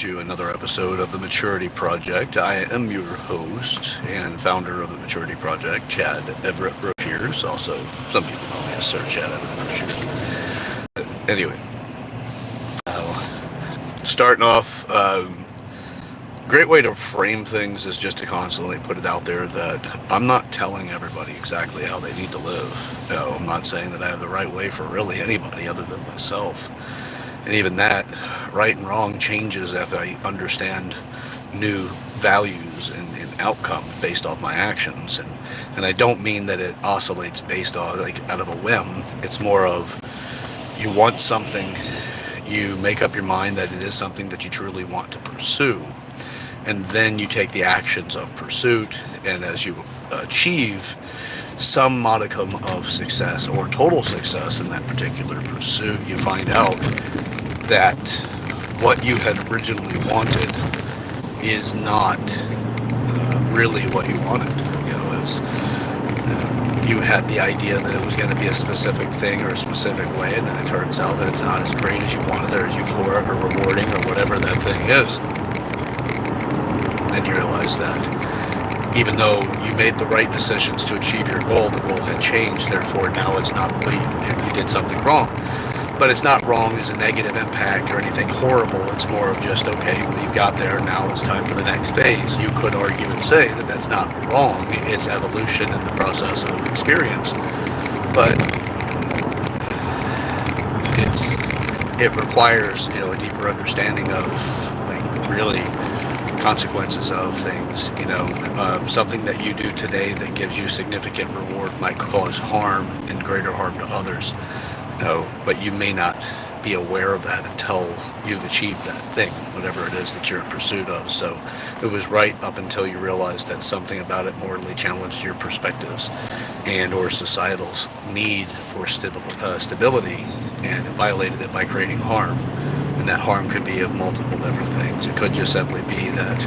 to another episode of the Maturity Project. I am your host and founder of the Maturity Project, Chad Everett Broshears. Also, some people know me as Sir Chad Everett Broshears. But anyway, starting off, great way to frame things is just to constantly put it out there that I'm not telling everybody exactly how they need to live. No, I'm not saying that I have the right way for really anybody other than myself. And even that, right and wrong changes if I understand new values and outcomes based off my actions. And I don't mean that it oscillates based off, like, out of a whim. It's more of you want something, you make up your mind that it is something that you truly want to pursue, and then you take the actions of pursuit, and as you achieve some modicum of success or total success in that particular pursuit, you find out that what you had originally wanted is not really what you wanted. You had the idea that it was going to be a specific thing or a specific way, and then it turns out that it's not as great as you wanted, or as euphoric or rewarding or whatever that thing is. Then you realize that even though you made the right decisions to achieve your goal, the goal had changed, therefore now it's not complete. You did something wrong. But it's not wrong as a negative impact or anything horrible. It's more of just, okay, well, you've got there, now it's time for the next phase. You could argue and say that that's not wrong. It's evolution in the process of experience. But it requires, a deeper understanding of, like, really consequences of things. Something that you do today that gives you significant reward might cause harm and greater harm to others. No, but you may not be aware of that until you've achieved that thing, whatever it is that you're in pursuit of. So it was right up until you realized that something about it morally challenged your perspectives and or societal's need for stability, and it violated it by creating harm. And that harm could be of multiple different things. It could just simply be that,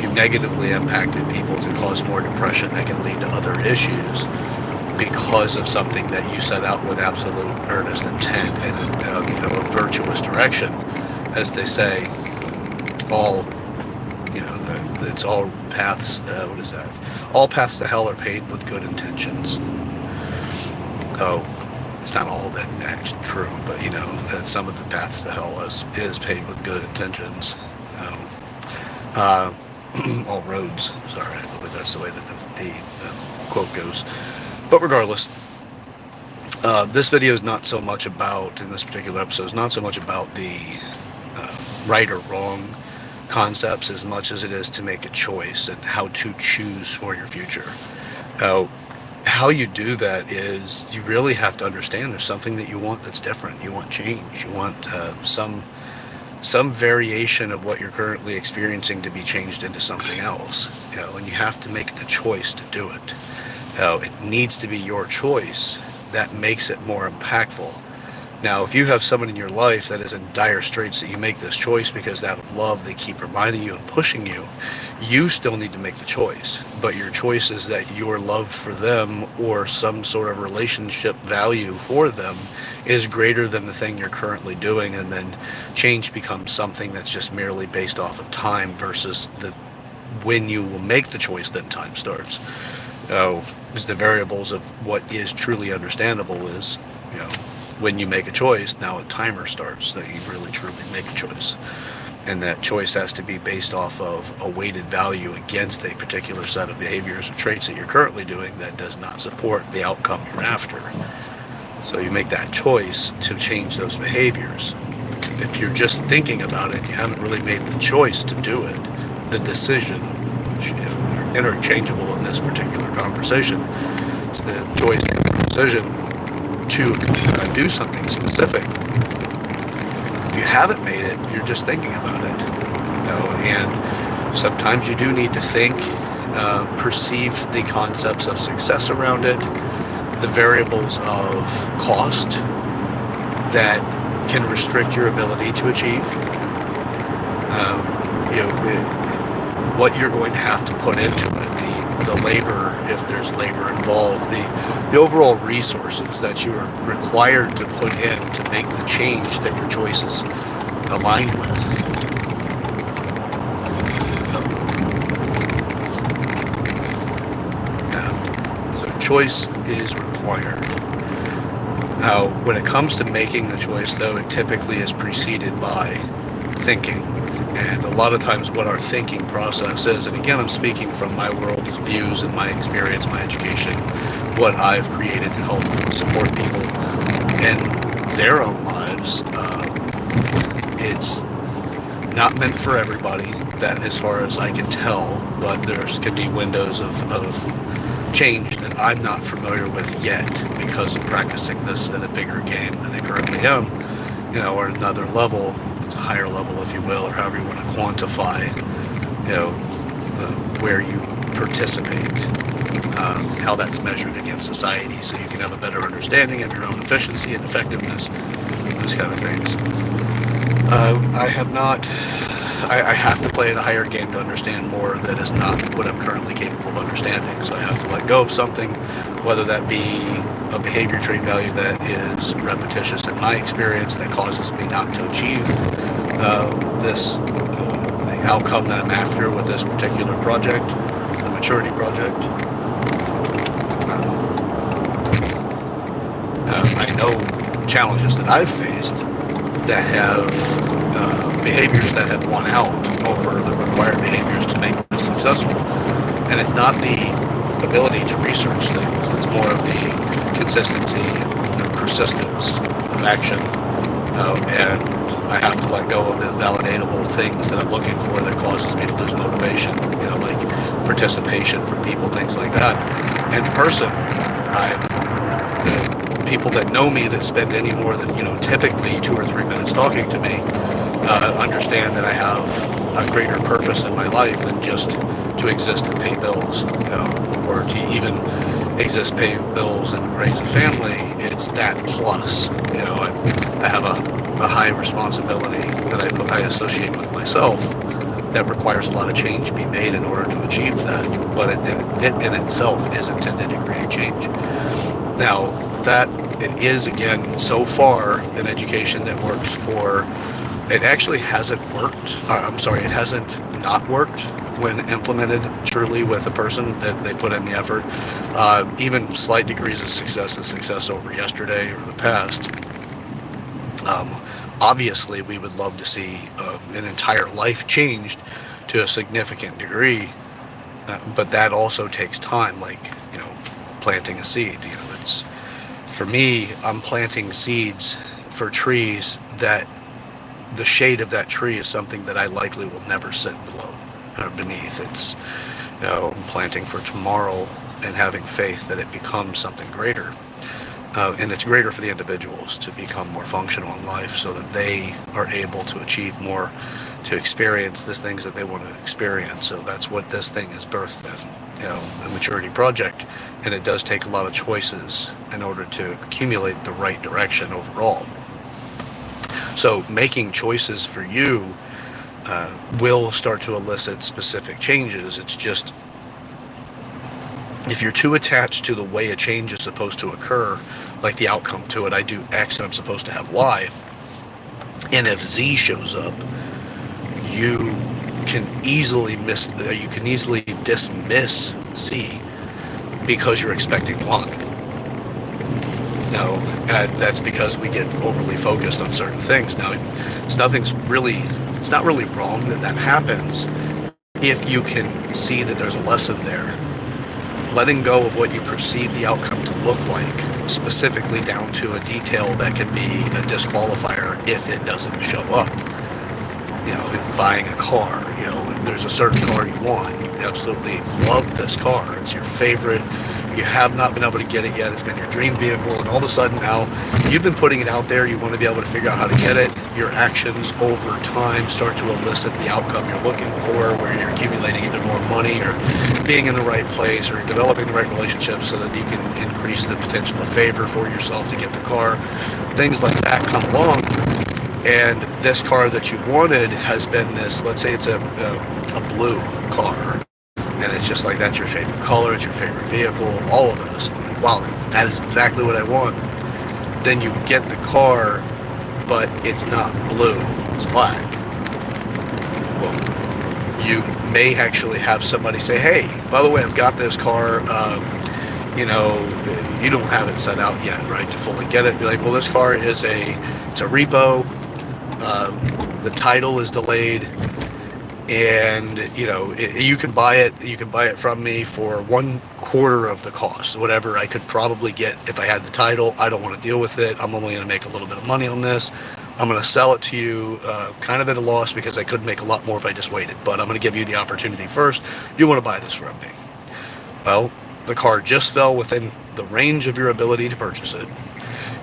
you negatively impacted people to cause more depression that can lead to other issues because of something that you set out with absolute earnest intent and a virtuous direction. As they say, it's all paths. What is that? All paths to hell are paved with good intentions. Oh, it's not all that's true, but that some of the paths to hell is paved with good intentions. All roads. Sorry, I believe that's the way that the quote goes. But regardless, this video is not so much about, in this particular episode, is not so much about the right or wrong concepts as much as it is to make a choice and how to choose for your future. How you do that is you really have to understand there's something that you want that's different. You want change. You want some variation of what you're currently experiencing to be changed into something else. And you have to make the choice to do it. It needs to be your choice that makes it more impactful. Now, if you have someone in your life that is in dire straits that you make this choice because out of love they keep reminding you and pushing you, you still need to make the choice. But your choice is that your love for them or some sort of relationship value for them is greater than the thing you're currently doing, and then change becomes something that's just merely based off of time versus when you will make the choice, then time starts. Because the variables of what is truly understandable is, when you make a choice, now a timer starts that you really truly make a choice. And that choice has to be based off of a weighted value against a particular set of behaviors or traits that you're currently doing that does not support the outcome you're after. So you make that choice to change those behaviors. If you're just thinking about it, you haven't really made the choice to do it. The decision, which are interchangeable in this particular conversation, it's the choice and the decision to do something specific. If you haven't made it, you're just thinking about it. And sometimes you do need to think, perceive the concepts of success around it, the variables of cost that can restrict your ability to achieve. What you're going to have to put into it, the labor, if there's labor involved, the overall resources that you are required to put in to make the change that your choices align with. choice is required. Now, when it comes to making the choice, though, it typically is preceded by thinking. And a lot of times what our thinking process is, and again, I'm speaking from my world views and my experience, my education, what I've created to help support people in their own lives. It's not meant for everybody, that as far as I can tell, but there can be windows of change that I'm not familiar with yet because of practicing this at a bigger game than I currently am, or another level. It's a higher level, if you will, or however you want to quantify, where you participate, how that's measured against society, so you can have a better understanding of your own efficiency and effectiveness, those kind of things. I have to play at a higher game to understand more that is not what I'm currently capable of understanding. So I have to let go of something, whether that be a behavior trait value that is repetitious in my experience that causes me not to achieve the outcome that I'm after with this particular project, the maturity project. I know challenges that I've faced that have behaviors that have won out over the required behaviors to make this successful. And it's not the ability to research things, it's more of the consistency and persistence of action. And I have to let go of the validatable things that I'm looking for that causes me to lose motivation, like participation from people, things like that. In person, the people that know me that spend any more than, typically 2 or 3 minutes talking to me, understand that I have a greater purpose in my life than just to exist and pay bills, or to even exist, pay bills, and raise a family. It's that plus. I have a high responsibility that I associate with myself that requires a lot of change to be made in order to achieve that. But it in itself is intended to create change. Now, with that, it is, again, so far an education that works for. It actually hasn't worked. It hasn't not worked when implemented truly with a person that they put in the effort. Even slight degrees of success is success over yesterday or the past. Obviously, we would love to see an entire life changed to a significant degree, but that also takes time, like, planting a seed. It's, for me, I'm planting seeds for trees that the shade of that tree is something that I likely will never sit below or beneath. It's, I'm planting for tomorrow and having faith that it becomes something greater. And it's greater for the individuals to become more functional in life so that they are able to achieve more, to experience the things that they want to experience. So that's what this thing is birthed in, a maturity project. And it does take a lot of choices in order to accumulate the right direction overall. So making choices for you will start to elicit specific changes. It's just, if you're too attached to the way a change is supposed to occur, like the outcome to it, I do X and I'm supposed to have Y, and if Z shows up, you can easily dismiss Z because you're expecting Y. No, that's because we get overly focused on certain things. Now, it's not really wrong that happens if you can see that there's a lesson there. Letting go of what you perceive the outcome to look like, specifically down to a detail that can be a disqualifier if it doesn't show up. Buying a car, there's a certain car you want. You absolutely love this car. It's your favorite. You have not been able to get it yet. It's been your dream vehicle, and all of a sudden now you've been putting it out there. You want to be able to figure out how to get it. Your actions over time start to elicit the outcome you're looking for, where you're accumulating either more money or being in the right place or developing the right relationships so that you can increase the potential of favor for yourself to get the car. Things like that come along. And this car that you wanted has been this, let's say it's a blue car. And it's just like, that's your favorite color, it's your favorite vehicle, all of this. I'm like, wow, that is exactly what I want. Then you get the car, but it's not blue, it's black. Well, you may actually have somebody say, hey, by the way, I've got this car, you know, you don't have it set out yet, right, to fully get it. Be like, well, this car is it's a repo. The title is delayed, and you can buy it. You can buy it from me for 1/4 of the cost, whatever I could probably get if I had the title. I don't want to deal with it. I'm only going to make a little bit of money on this. I'm going to sell it to you kind of at a loss because I could make a lot more if I just waited. But I'm going to give you the opportunity first. You want to buy this from me? Well, the car just fell within the range of your ability to purchase it.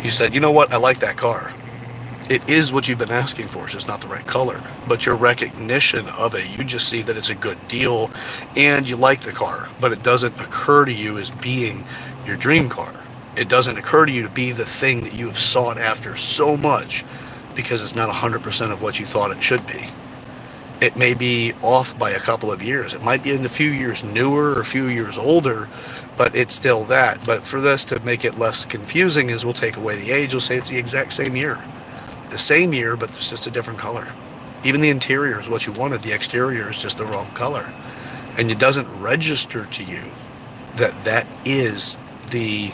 You said, you know what, I like that car. It is what you've been asking for, it's just not the right color. But your recognition of it, you just see that it's a good deal and you like the car, but it doesn't occur to you as being your dream car. It doesn't occur to you to be the thing that you have sought after so much because it's not 100% of what you thought it should be. It may be off by a couple of years. It might be in a few years newer or a few years older, but it's still that. But for this to make it less confusing is we'll take away the age. We'll say it's the exact same year. The same year, but it's just a different color. Even the interior is what you wanted. The exterior is just the wrong color. And it doesn't register to you that that is the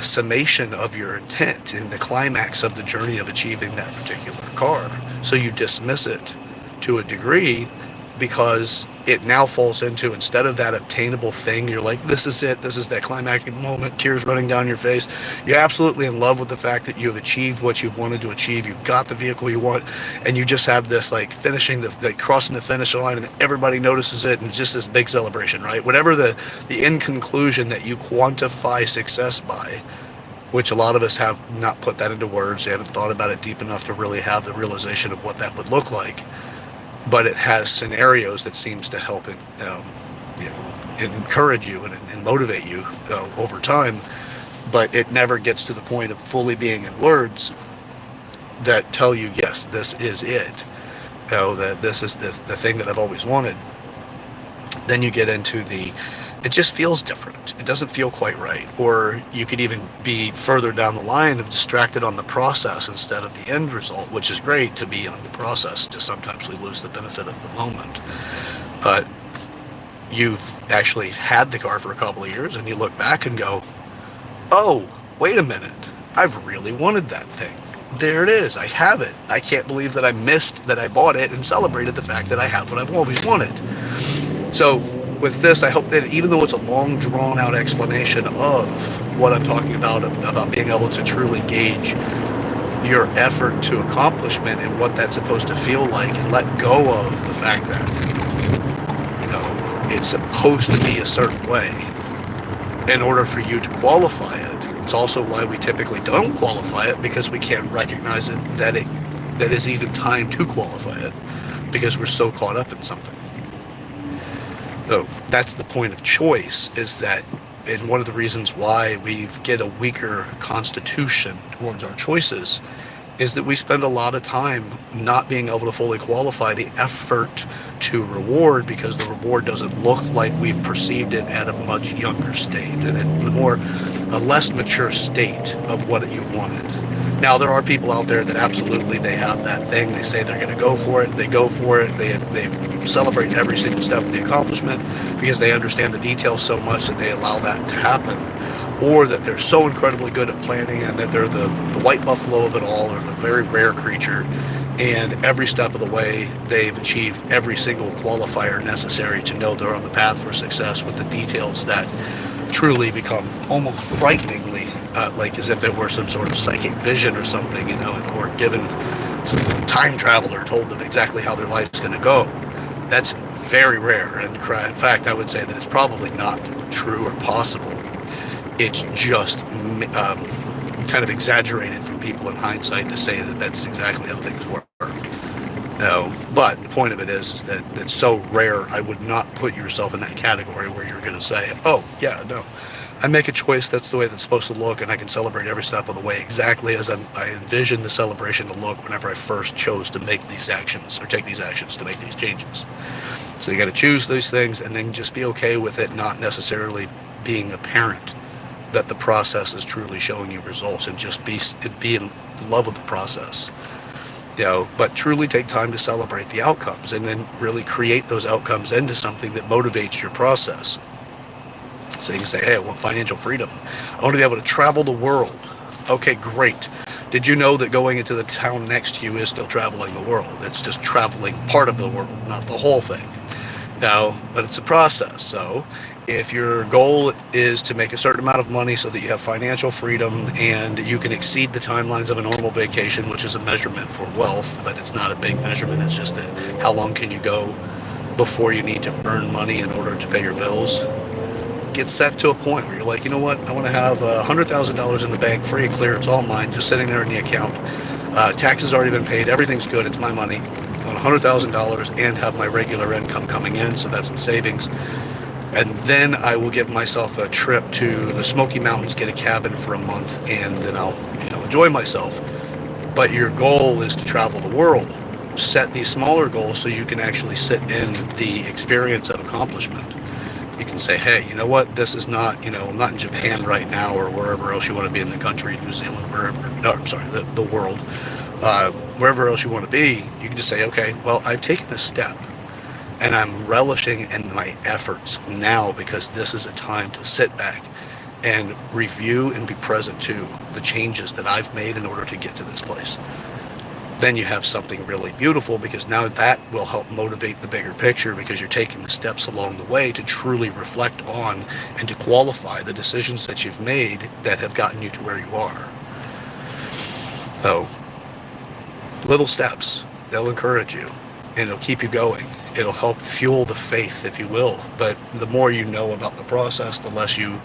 summation of your intent and the climax of the journey of achieving that particular car. So you dismiss it to a degree because it now falls into, instead of that obtainable thing, you're like, this is it, this is that climactic moment, tears running down your face. You're absolutely in love with the fact that you've achieved what you wanted to achieve. You've got the vehicle you want, and you just have this like finishing like crossing the finish line, and everybody notices it, and it's just this big celebration, right? Whatever the end conclusion that you quantify success by, which a lot of us have not put that into words. They haven't thought about it deep enough to really have the realization of what that would look like. But it has scenarios that seems to help it, encourage you and motivate you over time. But it never gets to the point of fully being in words that tell you, yes, this is it. That this is the thing that I've always wanted. Then you get into it just feels different. It doesn't feel quite right. Or you could even be further down the line of distracted on the process instead of the end result, which is great to be on the process. Just sometimes we lose the benefit of the moment. But you've actually had the car for a couple of years and you look back and go, oh, wait a minute. I've really wanted that thing. There it is. I have it. I can't believe that I missed that I bought it and celebrated the fact that I have what I've always wanted. So with this, I hope that even though it's a long, drawn-out explanation of what I'm talking about being able to truly gauge your effort to accomplishment and what that's supposed to feel like, and let go of the fact that it's supposed to be a certain way in order for you to qualify it. It's also why we typically don't qualify it, because we can't recognize it that is even time to qualify it, because we're so caught up in something. So that's the point of choice, is that, and one of the reasons why we get a weaker constitution towards our choices is that we spend a lot of time not being able to fully qualify the effort to reward, because the reward doesn't look like we've perceived it at a much younger state and a less mature state of what you wanted. Now, there are people out there that absolutely, they have that thing. They say they're going to go for it. They go for it. They celebrate every single step of the accomplishment because they understand the details so much that they allow that to happen. Or that they're so incredibly good at planning and that they're the white buffalo of it all, or the very rare creature. And every step of the way, they've achieved every single qualifier necessary to know they're on the path for success, with the details that truly become almost frighteningly like as if it were some sort of psychic vision or something, or given some time traveler told them exactly how their life's going to go. That's very rare. And in fact, I would say that it's probably not true or possible. It's just kind of exaggerated from people in hindsight to say that that's exactly how things work. But the point of it is that it's so rare. I would not put yourself in that category where you're going to say, oh, yeah, no. I make a choice, that's the way that's supposed to look, and I can celebrate every step of the way exactly as I envisioned the celebration to look whenever I first chose to make these actions, or take these actions to make these changes. So you got to choose these things and then just be okay with it not necessarily being apparent that the process is truly showing you results, and just be in love with the process. But truly take time to celebrate the outcomes, and then really create those outcomes into something that motivates your process. So you can say, hey, I want financial freedom. I want to be able to travel the world. Okay, great. Did you know that going into the town next to you is still traveling the world? It's just traveling part of the world, not the whole thing. Now, but it's a process. So if your goal is to make a certain amount of money so that you have financial freedom and you can exceed the timelines of a normal vacation, which is a measurement for wealth, but it's not a big measurement, it's just how long can you go before you need to earn money in order to pay your bills. Get set to a point where you're like, you know what, I want to have $100,000 in the bank free and clear. It's all mine, just sitting there in the account. Taxes already been paid. Everything's good. It's my money. I want $100,000 and have my regular income coming in, so that's in savings. And then I will give myself a trip to the Smoky Mountains, get a cabin for a month, and then I'll, enjoy myself. But your goal is to travel the world. Set these smaller goals so you can actually sit in the experience of accomplishment. You can say, hey, you know what, this is not, I'm not in Japan right now or wherever else you want to be in the country, New Zealand, wherever, no, I'm sorry, the world, wherever else you want to be, you can just say, okay, well, I've taken a step and I'm relishing in my efforts now because this is a time to sit back and review and be present to the changes that I've made in order to get to this place. Then you have something really beautiful because now that will help motivate the bigger picture because you're taking the steps along the way to truly reflect on and to qualify the decisions that you've made that have gotten you to where you are. So, little steps, they'll encourage you and it'll keep you going. It'll help fuel the faith, if you will. But the more you know about the process, the less you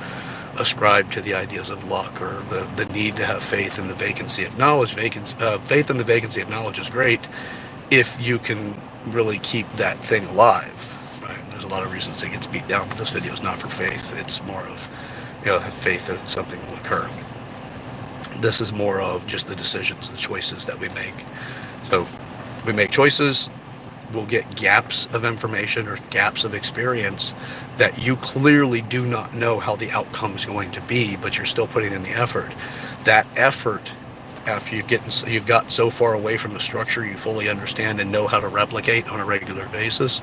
ascribe to the ideas of luck or the need to have faith in the vacancy of knowledge. Faith in the vacancy of knowledge is great if you can really keep that thing alive. Right? There's a lot of reasons it gets beat down, but this video is not for faith. It's more of, have faith that something will occur. This is more of just the decisions, the choices that we make. So we make choices, we'll get gaps of information or gaps of experience that you clearly do not know how the outcome is going to be, but you're still putting in the effort. That effort, after you've gotten so far away from the structure you fully understand and know how to replicate on a regular basis,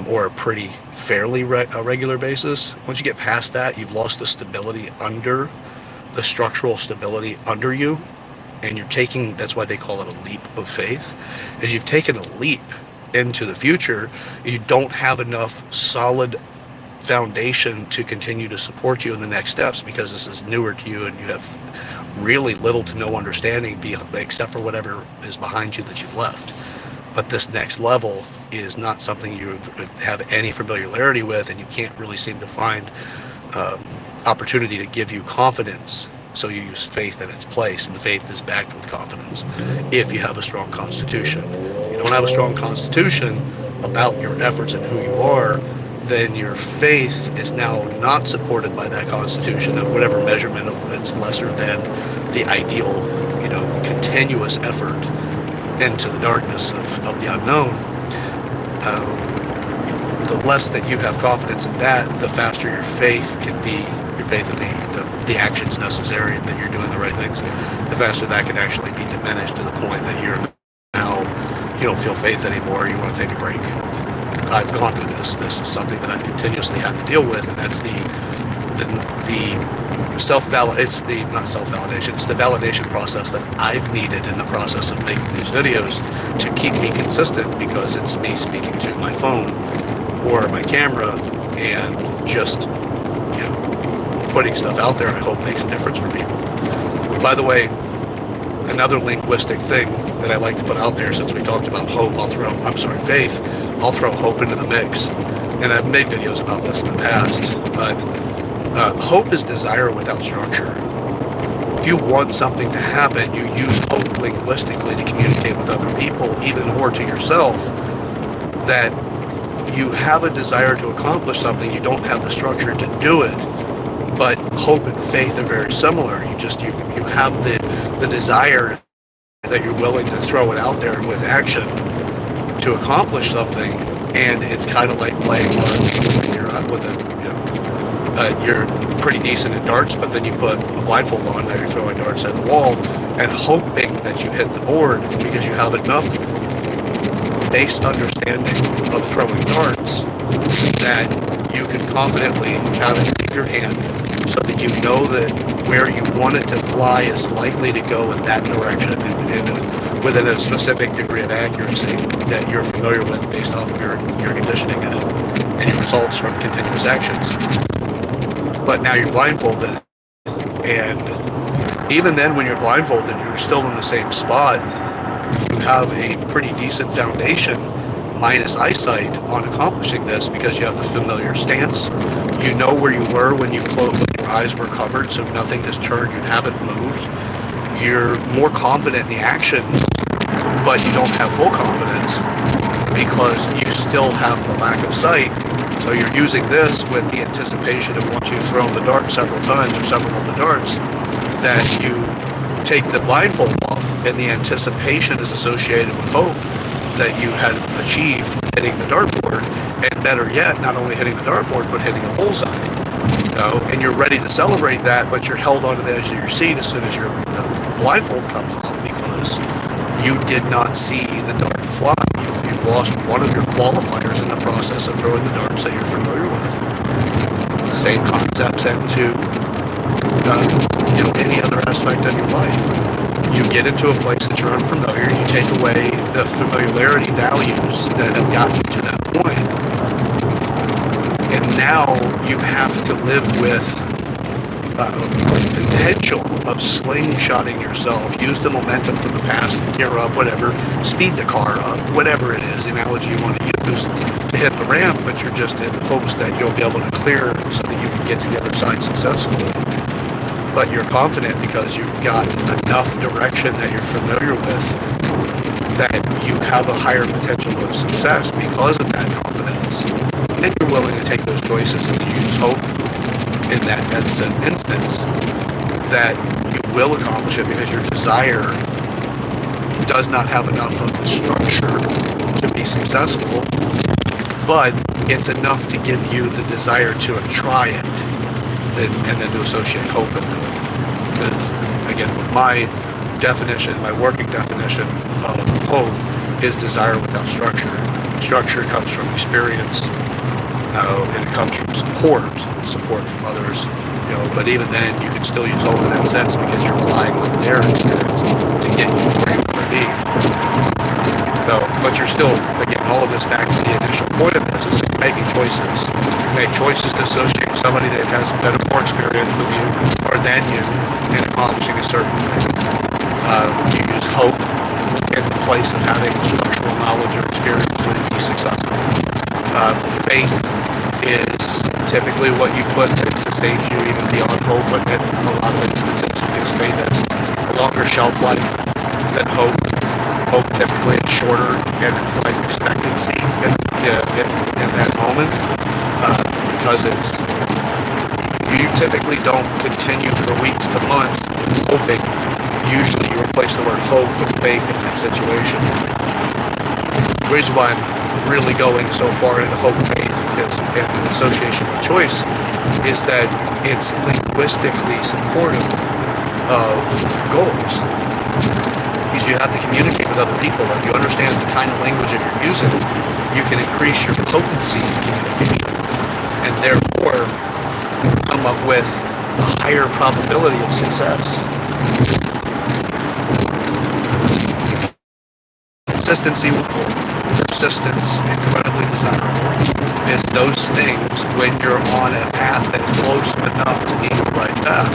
or a pretty fairly regular basis, once you get past that, you've lost the stability under, the structural stability under you, and you're taking, that's why they call it a leap of faith, is you've taken a leap into the future. You don't have enough solid foundation to continue to support you in the next steps because this is newer to you and you have really little to no understanding except for whatever is behind you that you've left. But this next level is not something you have any familiarity with, and you can't really seem to find opportunity to give you confidence. So you use faith in its place, and faith is backed with confidence if you have a strong constitution. If you don't have a strong constitution about your efforts and who you are, then your faith is now not supported by that constitution of whatever measurement of it's lesser than the ideal, continuous effort into the darkness of the unknown. The less that you have confidence in that, the faster your faith can be, your faith in the actions necessary and that you're doing the right things, the faster that can actually be diminished to the point that you're now, you don't feel faith anymore, you want to take a break. I've gone through this. This is something that I've continuously had to deal with, and that's the not self-validation, it's the validation process that I've needed in the process of making these videos to keep me consistent, because it's me speaking to my phone or my camera and just, putting stuff out there I hope makes a difference for people. By the way, another linguistic thing that I like to put out there, since we talked about hope, faith, I'll throw hope into the mix. And I've made videos about this in the past, but hope is desire without structure. If you want something to happen, you use hope linguistically to communicate with other people, even or to yourself, that you have a desire to accomplish something, you don't have the structure to do it. But hope and faith are very similar. You have the desire that you're willing to throw it out there with action to accomplish something, and it's kind of like playing darts. You're pretty decent at darts, but then you put a blindfold on, now you're throwing darts at the wall and hoping that you hit the board because you have enough base understanding of throwing darts that you can confidently have it in your hand so that you know that where you want it to fly is likely to go in that direction and within a specific degree of accuracy that you're familiar with based off of your conditioning and your results from continuous actions. But now you're blindfolded, and even then when you're blindfolded, you're still in the same spot. You have a pretty decent foundation minus eyesight on accomplishing this because you have the familiar stance. You know where you were when your eyes were covered, so nothing has turned, you haven't moved. You're more confident in the actions, but you don't have full confidence because you still have the lack of sight. So you're using this with the anticipation of once you've thrown the dart several times or several of the darts, that you take the blindfold off, and the anticipation is associated with hope that you had achieved hitting the dartboard, and better yet, not only hitting the dartboard, but hitting a bullseye. And you're ready to celebrate that, but you're held onto the edge of your seat as soon as your blindfold comes off because you did not see the dart fly. You lost one of your qualifiers in the process of throwing the darts that you're familiar with. Same concepts into any other aspect of your life. You get into a place that you're unfamiliar, you take away the familiarity values that have gotten you to that point, and now you have to live with the potential of slingshotting yourself, use the momentum from the past, gear up, whatever, speed the car up, whatever it is, the analogy you want to use, to hit the ramp, but you're just in hopes that you'll be able to clear so that you can get to the other side successfully. But you're confident because you've got enough direction that you're familiar with that you have a higher potential of success because of that confidence. And you're willing to take those choices and use hope in that instance that you will accomplish it because your desire does not have enough of the structure to be successful, but it's enough to give you the desire to try it and then to associate hope into it. Again, my definition, my working definition of hope is desire without structure. Structure comes from experience, and it comes from support from others. But even then, you can still use hope in that sense because you're relying on their experience to get you where you want to be. But you're still, again, all of this back to the initial point of this is making choices. Make choices to associate with somebody that has better, more experience with you or than you in accomplishing a certain thing. You use hope in the place of having structural knowledge or experience to be successful. Faith is typically what you put that sustains you even beyond hope, but in a lot of instances, because faith has a longer shelf life than hope. Hope typically is shorter in its life expectancy in that moment, because you typically don't continue for weeks to months hoping. Usually you replace the word hope with faith in that situation. The reason why I'm really going so far into hope, faith, in association with choice is that it's linguistically supportive of goals. Because you have to communicate with other people. If you understand the kind of language that you're using, you can increase your potency in communication and therefore come up with a higher probability of success. Consistency, persistence, incredibly desirable, is those things when you're on a path that is close enough to being the right path,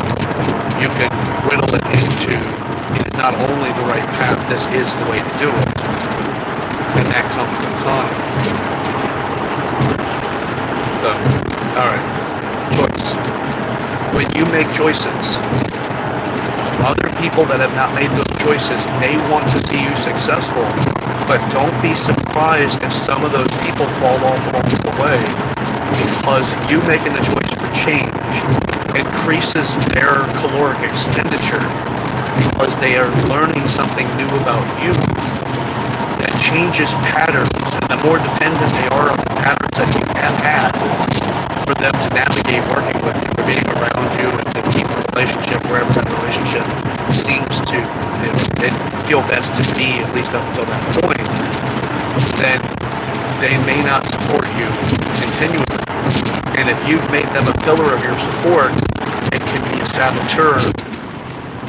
you can whittle it into it is not only the right path, this is the way to do it. And that comes with time. So, alright, choice. When you make choices, other people that have not made those choices may want to see you successful, but don't be surprised if some of those people fall off along the way, because you making the choice for change increases their caloric expenditure because they are learning something new about you that changes patterns, and the more dependent they are on the patterns that you have had for them to navigate working with you or being around you and to keep a relationship wherever that relationship seems to feel best to be, at least up until that point, then they may not support you continually. And if you've made them a pillar of your support, it can be a saboteur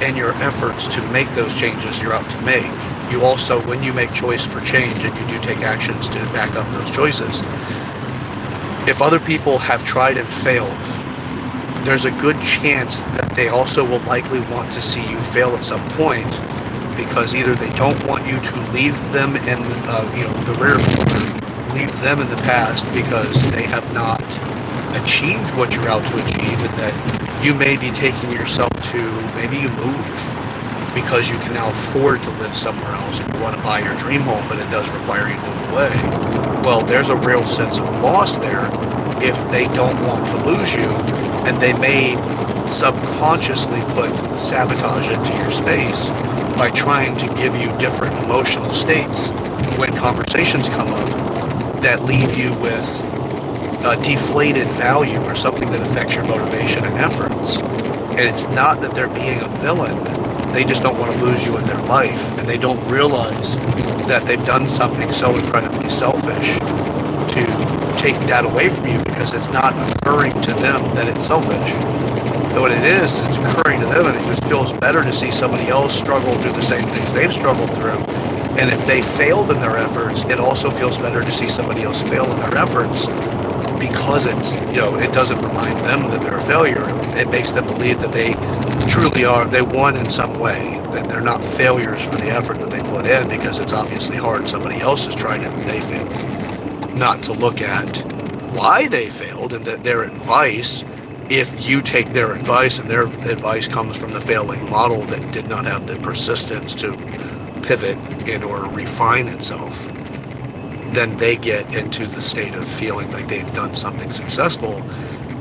in your efforts to make those changes you're out to make. You also, when you make choice for change and you do take actions to back up those choices, if other people have tried and failed, there's a good chance that they also will likely want to see you fail at some point, because either they don't want you to leave them in the rear view, leave them in the past because they have not achieved what you're out to achieve, and that you may be taking yourself to, maybe you move because you can now afford to live somewhere else and you want to buy your dream home, but it does require you to move away. Well, there's a real sense of loss there if they don't want to lose you, and they may subconsciously put sabotage into your space by trying to give you different emotional states when conversations come up that leave you with a deflated value or something that affects your motivation and efforts. And it's not that they're being a villain, they just don't want to lose you in their life, and they don't realize that they've done something so incredibly selfish to take that away from you, because it's not occurring to them that it's selfish. But what it is, it's occurring to them, and it just feels better to see somebody else struggle through the same things they've struggled through. And if they failed in their efforts, it also feels better to see somebody else fail in their efforts, because it doesn't remind them that they're a failure. It makes them believe that they truly are, they won in some way, that they're not failures for the effort that they put in, because it's obviously hard. Somebody else has tried it and they failed. Not to look at why they failed, and that their advice, if you take their advice and their advice comes from the failing model that did not have the persistence to pivot and or refine itself, then they get into the state of feeling like they've done something successful,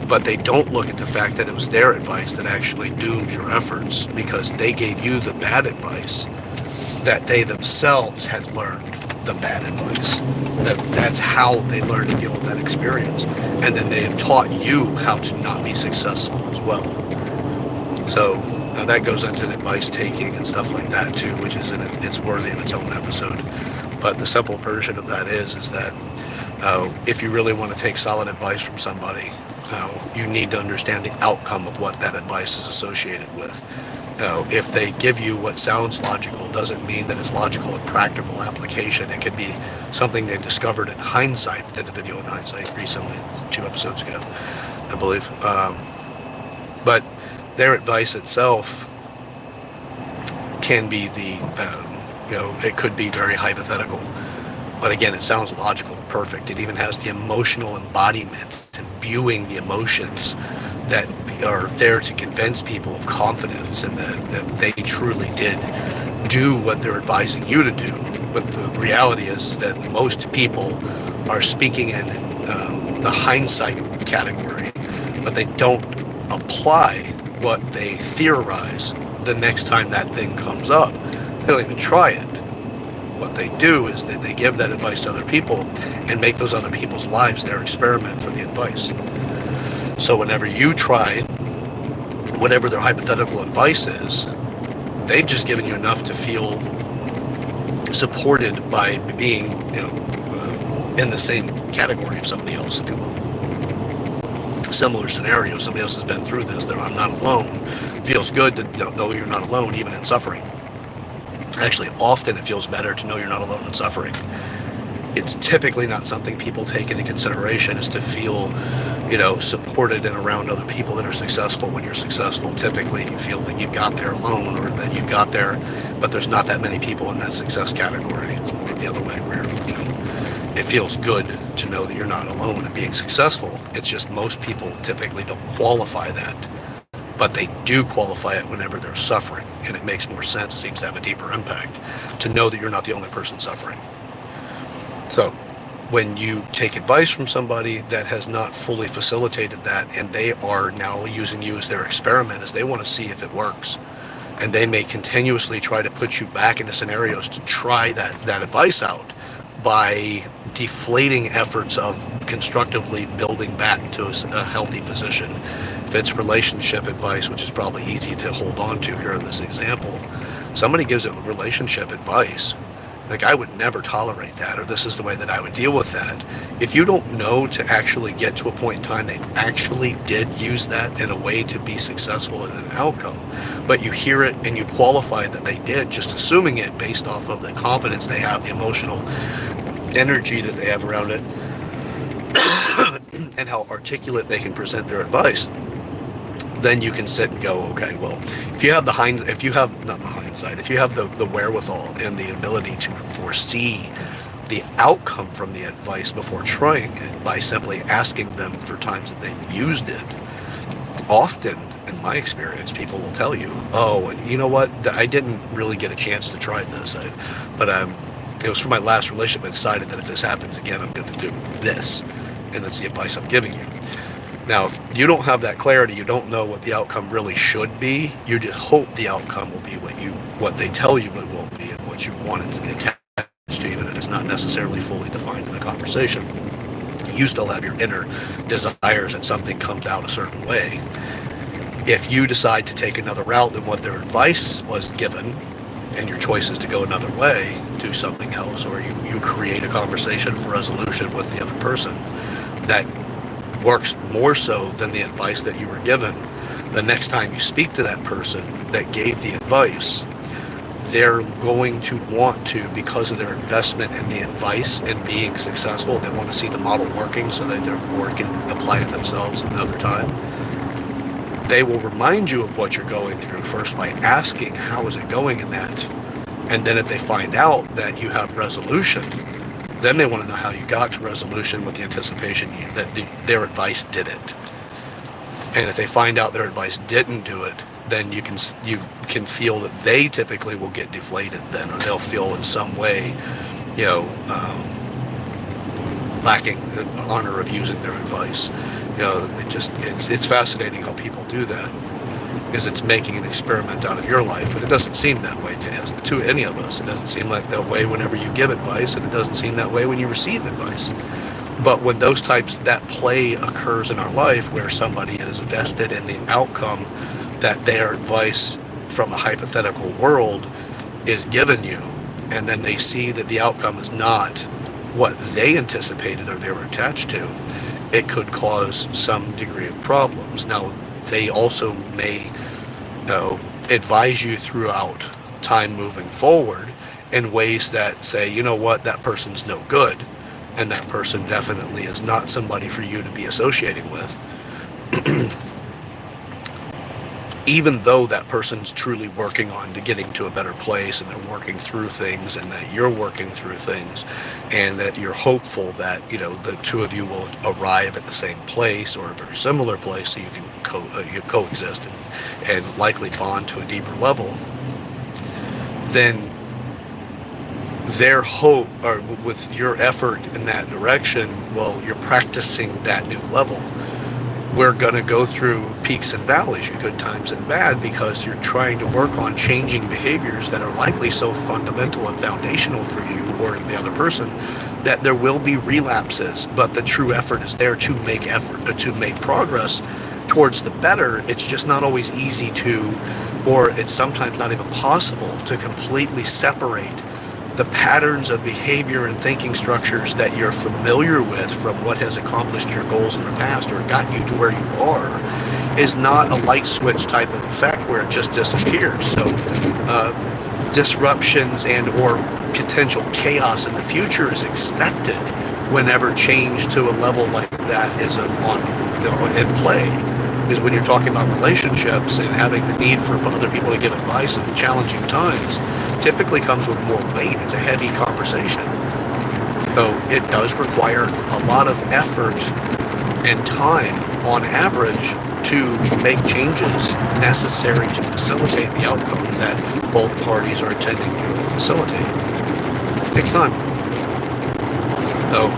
but they don't look at the fact that it was their advice that actually doomed your efforts, because they gave you the bad advice that they themselves had learned the bad advice. That's how they learned to deal with that experience. And then they have taught you how to not be successful as well. So that goes into advice taking and stuff like that too, which is it's worthy of its own episode. But the simple version of that is that if you really want to take solid advice from somebody, you need to understand the outcome of what that advice is associated with. If they give you what sounds logical, doesn't mean that it's logical in practical application. It could be something they discovered in hindsight. We did a video in hindsight recently, 2 episodes ago, I believe. But their advice itself can be it could be very hypothetical. But again, it sounds logical, perfect. It even has the emotional embodiment, imbuing the emotions that are there to convince people of confidence and that they truly did do what they're advising you to do. But the reality is that most people are speaking in the hindsight category, but they don't apply what they theorize the next time that thing comes up. They don't even try it. What they do is that they give that advice to other people and make those other people's lives their experiment for the advice. So whenever you try whatever their hypothetical advice is, they've just given you enough to feel supported by being, in the same category of somebody else. Similar scenario, somebody else has been through this. I'm not alone. Feels good to know you're not alone, even in suffering. Actually, often it feels better to know you're not alone in suffering. It's typically not something people take into consideration, is to feel, supported and around other people that are successful. When you're successful, typically you feel like you've got there alone, or that you've got there, but there's not that many people in that success category. It's more the other way, where, it feels good to know that you're not alone in being successful. It's just most people typically don't qualify that, but they do qualify it whenever they're suffering, and it makes more sense. It seems to have a deeper impact to know that you're not the only person suffering. So when you take advice from somebody that has not fully facilitated that, and they are now using you as their experiment, as they want to see if it works, and they may continuously try to put you back into scenarios to try that advice out by deflating efforts of constructively building back to a healthy position. If it's relationship advice, which is probably easy to hold on to here in this example, somebody gives it relationship advice Like, I would never tolerate that, or this is the way that I would deal with that. If you don't know to actually get to a point in time they actually did use that in a way to be successful in an outcome, but you hear it and you qualify that they did, just assuming it based off of the confidence they have, the emotional energy that they have around it, and how articulate they can present their advice, then you can sit and go, okay, well, if you have if you have, not the hindsight, if you have the wherewithal and the ability to foresee the outcome from the advice before trying it by simply asking them for times that they've used it, often, in my experience, people will tell you, oh, you know what, I didn't really get a chance to try this, but it was for my last relationship. I decided that if this happens again, I'm going to do this, and that's the advice I'm giving you. Now, if you don't have that clarity, you don't know what the outcome really should be. You just hope the outcome will be what they tell you it will be and what you want it to be attached to, even if it's not necessarily fully defined in the conversation. You still have your inner desires that something comes out a certain way. If you decide to take another route than what their advice was given, and your choice is to go another way, do something else, or you create a conversation for resolution with the other person that works more so than the advice that you were given, the next time you speak to that person that gave the advice, they're going to want to, because of their investment in the advice and being successful, they want to see the model working so that therefore can apply it themselves another time. They will remind you of what you're going through first by asking, how is it going in that? And then if they find out that you have resolution, then they want to know how you got to resolution with the anticipation that their advice did it. And if they find out their advice didn't do it, then you can feel that they typically will get deflated then, or they'll feel in some way, lacking the honor of using their advice. It's fascinating how people do that, because it's making an experiment out of your life, but it doesn't seem that way to any of us. It doesn't seem like that way whenever you give advice, and it doesn't seem that way when you receive advice. But when that play occurs in our life, where somebody is vested in the outcome that their advice from a hypothetical world is given you, and then they see that the outcome is not what they anticipated or they were attached to, it could cause some degree of problems. Now, they also may advise you throughout time moving forward in ways that say, you know what, that person's no good, and that person definitely is not somebody for you to be associating with. Even though that person's truly working on to getting to a better place, and they're working through things, and that you're working through things, and that you're hopeful that the two of you will arrive at the same place or a very similar place, so you can coexist and likely bond to a deeper level, then their hope, or with your effort in that direction, well, you're practicing that new level. We're going to go through peaks and valleys, good times and bad, because you're trying to work on changing behaviors that are likely so fundamental and foundational for you or the other person that there will be relapses, but the true effort is there to make progress towards the better. It's just not always easy to, or it's sometimes not even possible to completely separate the patterns of behavior and thinking structures that you're familiar with from what has accomplished your goals in the past or got you to where you are is not a light switch type of effect where it just disappears. So disruptions and or potential chaos in the future is expected whenever change to a level like that is in play. Is when you're talking about relationships and having the need for other people to give advice in challenging times, typically comes with more weight. It's a heavy conversation. So it does require a lot of effort and time on average to make changes necessary to facilitate the outcome that both parties are intending to facilitate. It takes time. So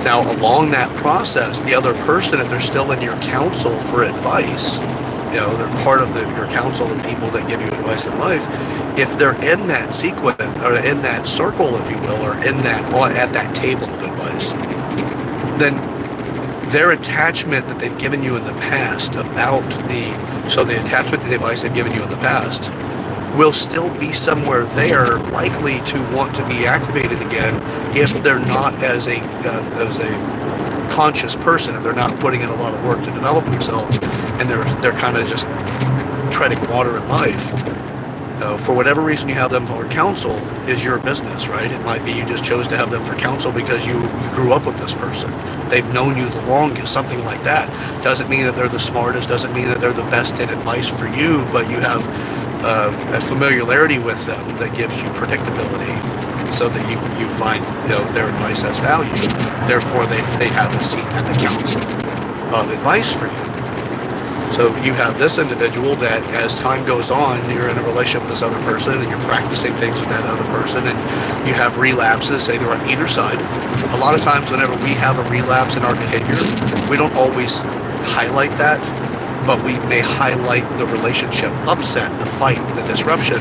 now, along that process, the other person, if they're still in your counsel for advice, they're part of your counsel, the people that give you advice in life, if they're in that sequence, or in that circle, if you will, or at that table of advice, then their attachment that they've given you in the past the attachment to the advice they've given you in the past will still be somewhere there, likely to want to be activated again if they're not as a conscious person, if they're not putting in a lot of work to develop themselves, and they're kind of just treading water in life. For whatever reason you have them for counsel is your business, right? It might be you just chose to have them for counsel because you grew up with this person. They've known you the longest, something like that. Doesn't mean that they're the smartest, doesn't mean that they're the best in advice for you, but you have a familiarity with them that gives you predictability so that you find their advice has value. Therefore, they have a seat at the council of advice for you. So you have this individual that as time goes on, you're in a relationship with this other person and you're practicing things with that other person, and you have relapses, either on either side. A lot of times whenever we have a relapse in our behavior, we don't always highlight that, but we may highlight the relationship upset, the fight, the disruption,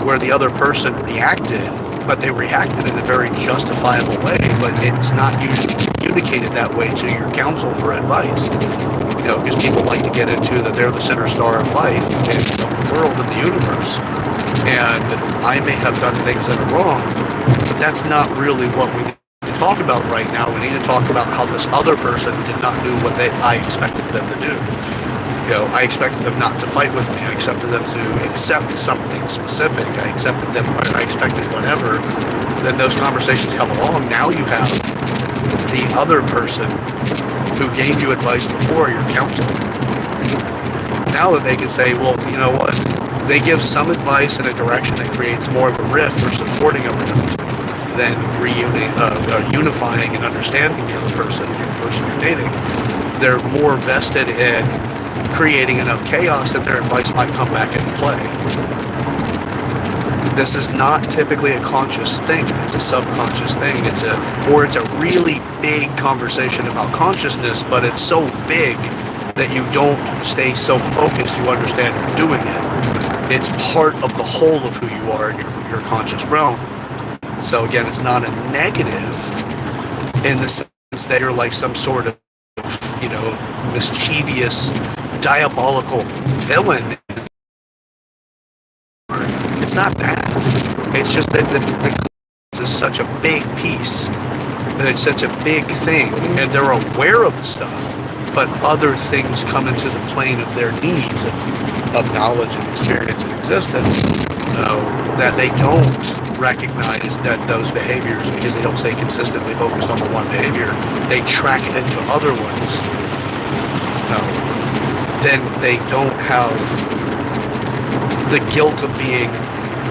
where the other person reacted, but they reacted in a very justifiable way, but it's not usually communicated that way to your counsel for advice. Because people like to get into that they're the center star of life and of the world and the universe. And I may have done things that are wrong, but that's not really what we need to talk about right now. We need to talk about how this other person did not do what I expected them to do. I expected them not to fight with me. I expected them to accept something specific. I expected whatever. Then those conversations come along. Now you have the other person who gave you advice before, your counsel. Now that they can say, well, you know what? They give some advice in a direction that creates more of a rift or supporting a rift than unifying and understanding the other person, the person you're dating. They're more vested in creating enough chaos that their advice might come back into play. This is not typically a conscious thing. It's a subconscious thing. It's a really big conversation about consciousness, but it's so big that you don't stay so focused you understand you're doing it. It's part of the whole of who you are in your conscious realm. So again, it's not a negative in the sense that you're like some sort of, mischievous, diabolical villain. It's not that. It's just that this is such a big piece, and it's such a big thing, and they're aware of the stuff, but other things come into the plane of their needs of knowledge and experience and existence, that they don't recognize that those behaviors, because they don't stay consistently focused on the one behavior, they track it into other ones. Then they don't have the guilt of being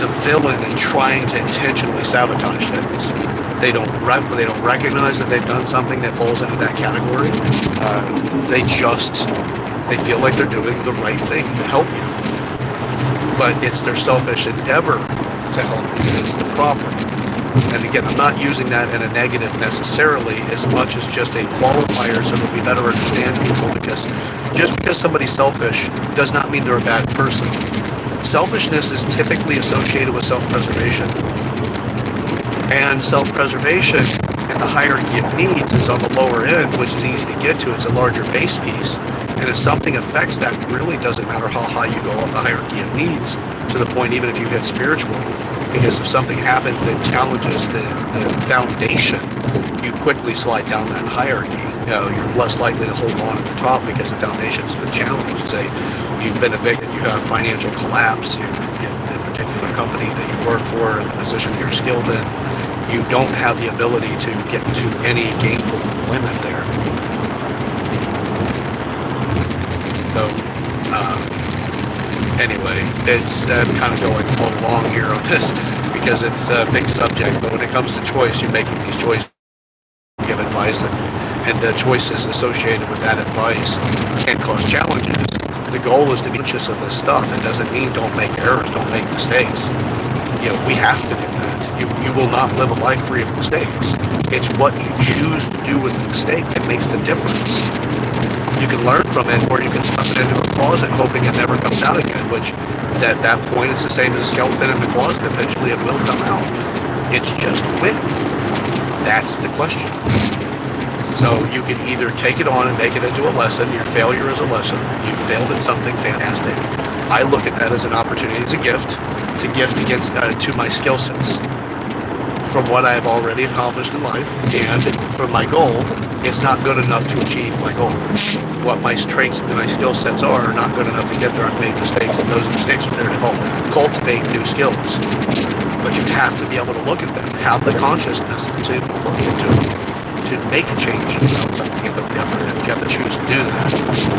the villain and trying to intentionally sabotage things. They don't recognize that they've done something that falls into that category. They feel like they're doing the right thing to help you, but it's their selfish endeavor to help you that's the problem. And again, I'm not using that in a negative necessarily, as much as just a qualifier so that we better understand people, because just because somebody's selfish does not mean they're a bad person. Selfishness is typically associated with self-preservation. And self-preservation in the hierarchy of needs is on the lower end, which is easy to get to. It's a larger base piece. And if something affects that, it really doesn't matter how high you go up the hierarchy of needs, to the point even if you hit spiritual. Because if something happens that challenges the foundation, you quickly slide down that hierarchy. You're less likely to hold on at the top because the foundation has been challenged. Say you've been evicted, you have financial collapse, the particular company that you work for and the position you're skilled in, you don't have the ability to get to any gainful employment there. So, anyway, it's kind of going a little long here on this because it's a big subject, but when it comes to choice, you're making these choices, give advice, and the choices associated with that advice can cause challenges. The goal is to be conscious of this stuff. It doesn't mean don't make errors, don't make mistakes. We have to do that. You will not live a life free of mistakes. It's what you choose to do with the mistake that makes the difference. You can learn from it, or you can stuff it into a closet hoping it never comes out again, which at that point it's the same as a skeleton in the closet. Eventually it will come out. It's just when. That's the question. So you can either take it on and make it into a lesson. Your failure is a lesson. You failed at something fantastic. I look at that as an opportunity, as a gift. It's a gift against to my skill sets. From what I have already accomplished in life, and from my goal, it's not good enough to achieve my goal. What my traits and my skill sets are not good enough to get there. I've made mistakes, and those mistakes are there to help cultivate new skills. But you have to be able to look at them, have the consciousness to look into them, to make a change about something and put the effort in. You have to choose to do that.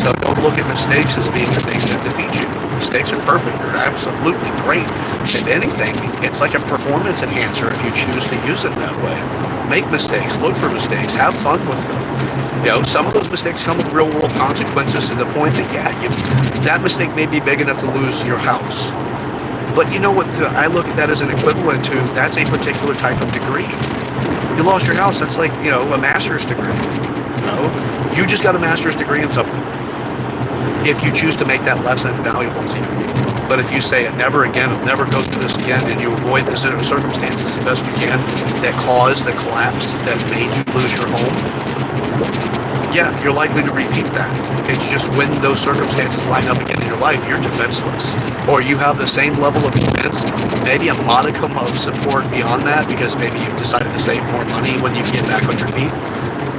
So don't look at mistakes as being the thing that defeats you. Mistakes are perfect. They're absolutely great. If anything, it's like a performance enhancer if you choose to use it that way. Make mistakes, look for mistakes, have fun with them. Some of those mistakes come with real world consequences to the point that, that mistake may be big enough to lose your house. But you know what? I look at that as an equivalent to, that's a particular type of degree. You lost your house, that's like, a master's degree. You just got a master's degree in something. If you choose to make that lesson valuable to you. But if you say, never again, I'll never go through this again, and you avoid the circumstances the best you can that caused the collapse that made you lose your home, you're likely to repeat that. It's just when those circumstances line up again in your life, you're defenseless. Or you have the same level of defense, maybe a modicum of support beyond that, because maybe you've decided to save more money when you get back on your feet.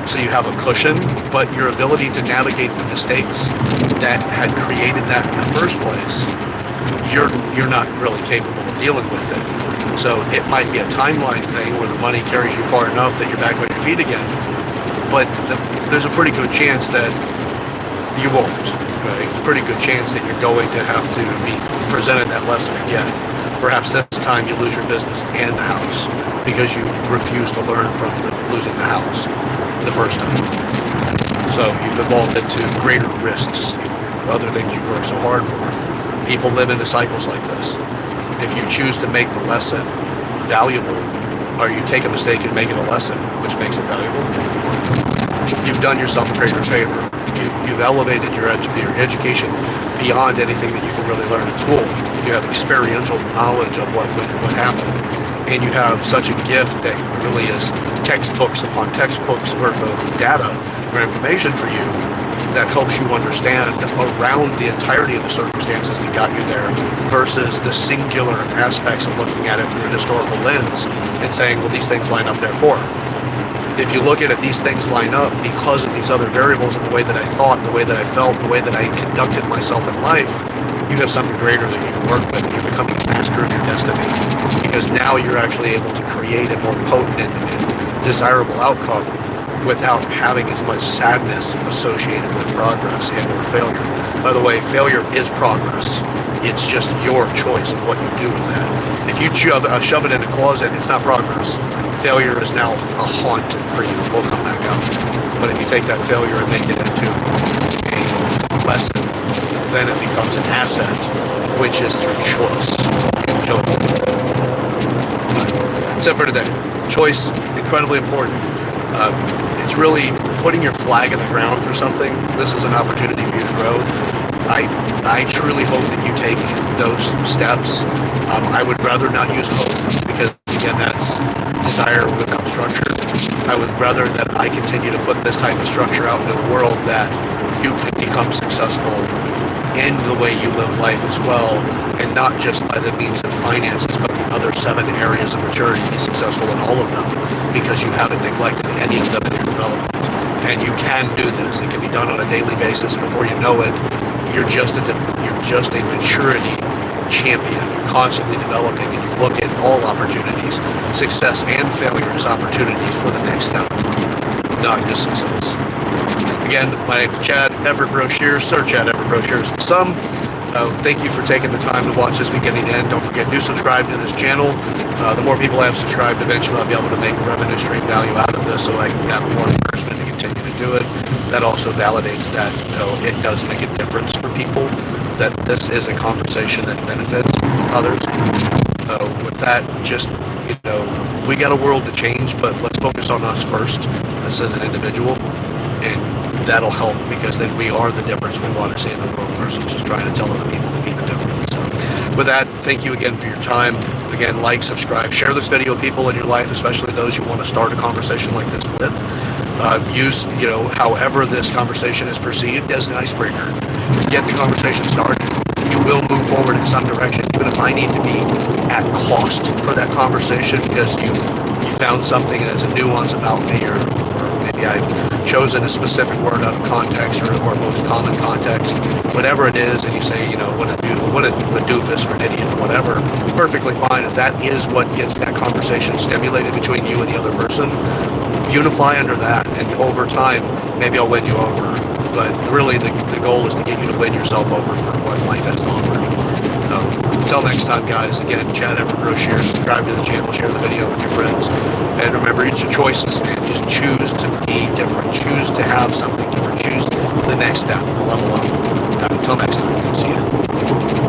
So you have a cushion, but your ability to navigate the mistakes that had created that in the first place, you're not really capable of dealing with it. So it might be a timeline thing where the money carries you far enough that you're back on your feet again, but there's a pretty good chance that you won't. Right? A pretty good chance that you're going to have to be presented that lesson again. Perhaps this time you lose your business and the house because you refuse to learn from losing the house the first time. So you've evolved into greater risks, other things you've worked so hard for. People live into cycles like this. If you choose to make the lesson valuable, or you take a mistake and make it a lesson, which makes it valuable, you've done yourself a greater favor. You've elevated your education beyond anything that you can really learn in school. You have experiential knowledge of what happened. And you have such a gift that really is textbooks upon textbooks worth of data or information for you that helps you understand around the entirety of the circumstances that got you there versus the singular aspects of looking at it through a historical lens and saying, well, these things line up therefore. If you look at it, these things line up because of these other variables in the way that I thought, the way that I felt, the way that I conducted myself in life, you have something greater that you can work with, and you're becoming a master of your destiny. Because now you're actually able to create a more potent and desirable outcome without having as much sadness associated with progress and or failure. By the way, failure is progress. It's just your choice of what you do with that. If you shove it in a closet, it's not progress. Failure is now a haunt for you. It will come back out. But if you take that failure and make it into a lesson, then it becomes an asset, which is through choice. Except for today. Choice, incredibly important. It's really putting your flag in the ground for something. This is an opportunity for you to grow. I truly hope that you take those steps. I would rather not use hope because, again, that's desire without structure. I would rather that I continue to put this type of structure out into the world that you can become successful in the way you live life as well, and not just by the means of finances, but the other 7 areas of maturity, be successful in all of them, because you haven't neglected any of them in your development. And you can do this. It can be done on a daily basis. Before you know it, you're just a maturity champion. You're constantly developing, and you look at all opportunities, success and failure as opportunities for the next step, not just success. Again, my name is Chad, Everett Broshears. Search Chad Everett Broshears. Thank you for taking the time to watch this beginning to end. Don't forget, do subscribe to this channel. The more people I have subscribed, eventually I'll be able to make revenue stream value out of this so I can have more encouragement to continue to do it. That also validates that it does make a difference for people, that this is a conversation that benefits others. With that, just, we got a world to change, but let's focus on us first as an individual. And that'll help, because then we are the difference we want to see in the world versus just trying to tell other people to be the difference. So with that, thank you again for your time. Again, like, subscribe, share this video with people in your life, especially those you want to start a conversation like this with. Use, however this conversation is perceived as an icebreaker. Get the conversation started. You will move forward in some direction, even if I need to be at cost for that conversation because you found something that's a nuance about me, or maybe I've chosen a specific word out of context or most common context, whatever it is, and you say, what a doofus or an idiot or whatever, perfectly fine. If that is what gets that conversation stimulated between you and the other person, unify under that, and over time, maybe I'll win you over. But really, the goal is to get you to win yourself over for what life has to offer. Until next time, guys, again, Chad Everett Broshears, subscribe to the channel, share the video with your friends, and remember, it's your choices, man. Just choose to be different, choose to have something different, choose the next step, the level up. Until next time, see ya.